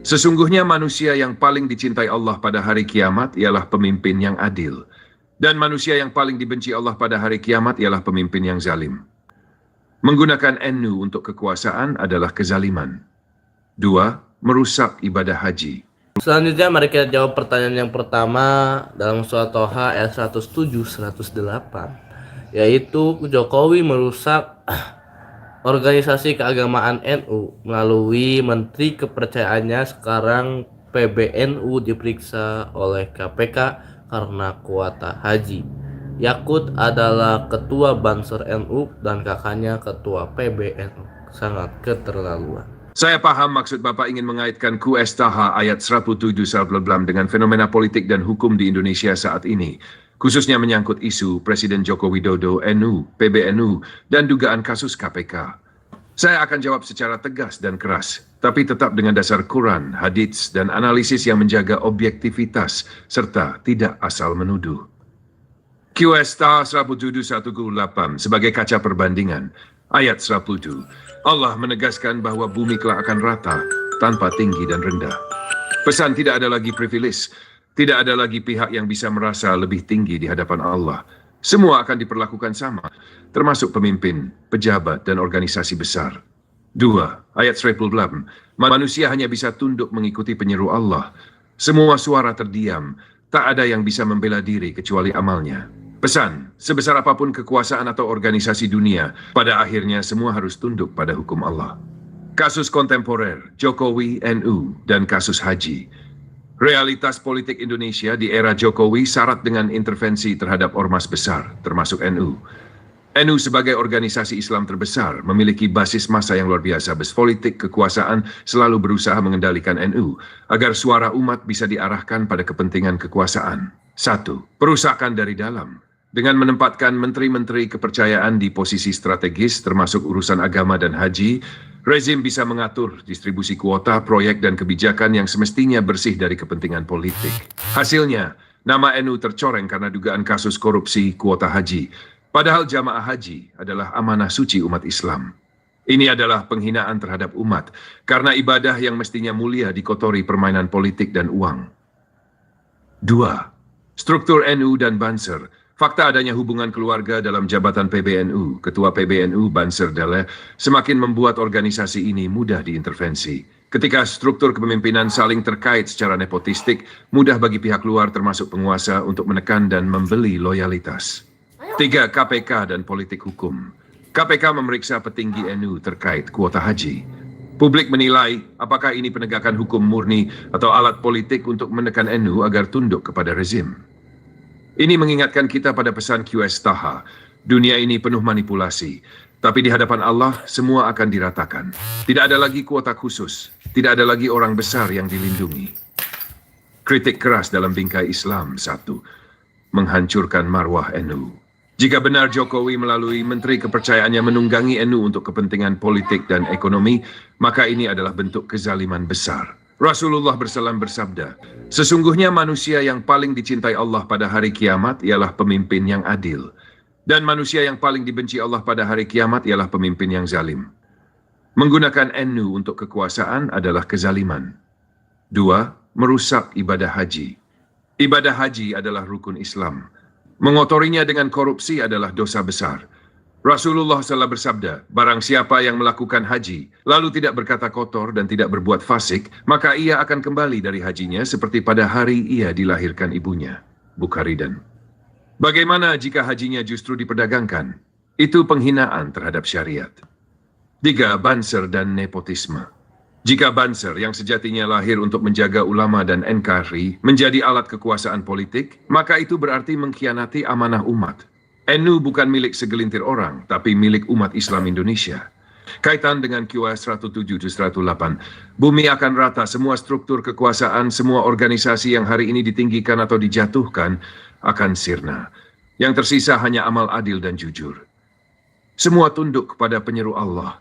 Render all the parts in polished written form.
Sesungguhnya manusia yang paling dicintai Allah pada hari kiamat ialah pemimpin yang adil. Dan manusia yang paling dibenci Allah pada hari kiamat ialah pemimpin yang zalim. Menggunakan NU untuk kekuasaan adalah kezaliman. 2. Merusak ibadah haji. Selanjutnya mari kita jawab pertanyaan yang pertama dalam surat Toha ayat 107-108, yaitu Jokowi merusak organisasi keagamaan NU melalui menteri kepercayaannya. Sekarang PBNU diperiksa oleh KPK karena kuota haji. Yakut adalah ketua Banser NU dan kakaknya ketua PBNU. Sangat keterlaluan. Saya paham maksud Bapak ingin mengaitkan QS Taha ayat 107 dengan fenomena politik dan hukum di Indonesia saat ini, khususnya menyangkut isu Presiden Joko Widodo, NU, PBNU, dan dugaan kasus KPK. Saya akan jawab secara tegas dan keras, tapi tetap dengan dasar Quran, hadits, dan analisis yang menjaga objektivitas, serta tidak asal menuduh. QS Taha 107-108 sebagai kaca perbandingan. Ayat 107, Allah menegaskan bahwa bumi kelak akan rata, tanpa tinggi dan rendah. Pesan tidak ada lagi privilege, tidak ada lagi pihak yang bisa merasa lebih tinggi di hadapan Allah. Semua akan diperlakukan sama, termasuk pemimpin, pejabat, dan organisasi besar. 2. Ayat 108, manusia hanya bisa tunduk mengikuti penyeru Allah. Semua suara terdiam, tak ada yang bisa membela diri kecuali amalnya. Pesan, sebesar apapun kekuasaan atau organisasi dunia, pada akhirnya semua harus tunduk pada hukum Allah. Kasus kontemporer, Jokowi, NU, dan kasus haji. Realitas politik Indonesia di era Jokowi syarat dengan intervensi terhadap ormas besar, termasuk NU. NU sebagai organisasi Islam terbesar memiliki basis massa yang luar biasa. Politik kekuasaan selalu berusaha mengendalikan NU agar suara umat bisa diarahkan pada kepentingan kekuasaan. 1. Perusakan dari dalam. Dengan menempatkan menteri-menteri kepercayaan di posisi strategis termasuk urusan agama dan haji, rezim bisa mengatur distribusi kuota, proyek, dan kebijakan yang semestinya bersih dari kepentingan politik. Hasilnya, nama NU tercoreng karena dugaan kasus korupsi kuota haji. Padahal jamaah haji adalah amanah suci umat Islam. Ini adalah penghinaan terhadap umat, karena ibadah yang mestinya mulia dikotori permainan politik dan uang. 2. Struktur NU dan Banser. Fakta adanya hubungan keluarga dalam jabatan PBNU, Ketua PBNU Banser Dale, semakin membuat organisasi ini mudah diintervensi. Ketika struktur kepemimpinan saling terkait secara nepotistik, mudah bagi pihak luar termasuk penguasa untuk menekan dan membeli loyalitas. 3. KPK dan politik hukum. KPK memeriksa petinggi NU terkait kuota haji. Publik menilai apakah ini penegakan hukum murni atau alat politik untuk menekan NU agar tunduk kepada rezim. Ini mengingatkan kita pada pesan QS Taha, dunia ini penuh manipulasi, tapi di hadapan Allah semua akan diratakan. Tidak ada lagi kuota khusus, tidak ada lagi orang besar yang dilindungi. Kritik keras dalam bingkai Islam. 1. Menghancurkan marwah NU. Jika benar Jokowi melalui menteri kepercayaannya menunggangi NU untuk kepentingan politik dan ekonomi, maka ini adalah bentuk kezaliman besar. Rasulullah SAW bersabda, sesungguhnya manusia yang paling dicintai Allah pada hari kiamat ialah pemimpin yang adil. Dan manusia yang paling dibenci Allah pada hari kiamat ialah pemimpin yang zalim. Menggunakan NU untuk kekuasaan adalah kezaliman. 2. Merusak ibadah haji. Ibadah haji adalah rukun Islam. Mengotorinya dengan korupsi adalah dosa besar. Rasulullah SAW bersabda, barang siapa yang melakukan haji, lalu tidak berkata kotor dan tidak berbuat fasik, maka ia akan kembali dari hajinya seperti pada hari ia dilahirkan ibunya. Bukhari dan. Bagaimana jika hajinya justru diperdagangkan? Itu penghinaan terhadap syariat. 3. Banser dan nepotisme. Jika Banser yang sejatinya lahir untuk menjaga ulama dan NKRI menjadi alat kekuasaan politik, maka itu berarti mengkhianati amanah umat. NU bukan milik segelintir orang, tapi milik umat Islam Indonesia. Kaitan dengan QS 107-108, bumi akan rata, semua struktur kekuasaan, semua organisasi yang hari ini ditinggikan atau dijatuhkan akan sirna. Yang tersisa hanya amal adil dan jujur. Semua tunduk kepada penyeru Allah.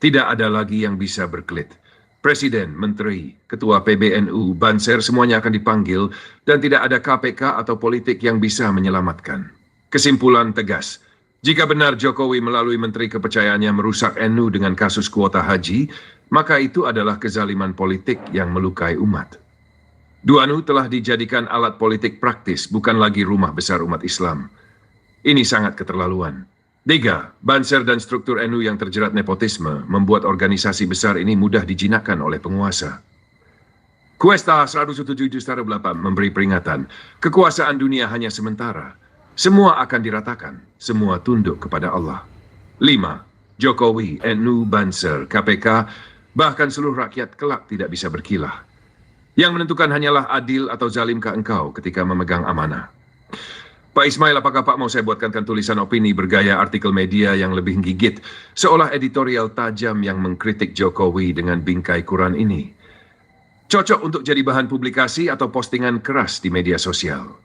Tidak ada lagi yang bisa berkelit. Presiden, Menteri, Ketua PBNU, Banser semuanya akan dipanggil dan tidak ada KPK atau politik yang bisa menyelamatkan. Kesimpulan tegas, jika benar Jokowi melalui menteri kepercayaannya merusak NU dengan kasus kuota haji, maka itu adalah kezaliman politik yang melukai umat. Duanu telah dijadikan alat politik praktis, bukan lagi rumah besar umat Islam. Ini sangat keterlaluan. 3. Banser dan struktur NU yang terjerat nepotisme membuat organisasi besar ini mudah dijinakkan oleh penguasa. Kuesta 107/8 memberi peringatan, kekuasaan dunia hanya sementara. Semua akan diratakan, semua tunduk kepada Allah. 5. Jokowi, NU, Banser, KPK, bahkan seluruh rakyat kelak tidak bisa berkilah. Yang menentukan hanyalah adil atau zalimkah engkau ketika memegang amanah. Pak Ismail, apakah Pak mau saya buatkan tulisan opini bergaya artikel media yang lebih gigit, seolah editorial tajam yang mengkritik Jokowi dengan bingkai Quran ini? Cocok untuk jadi bahan publikasi atau postingan keras di media sosial.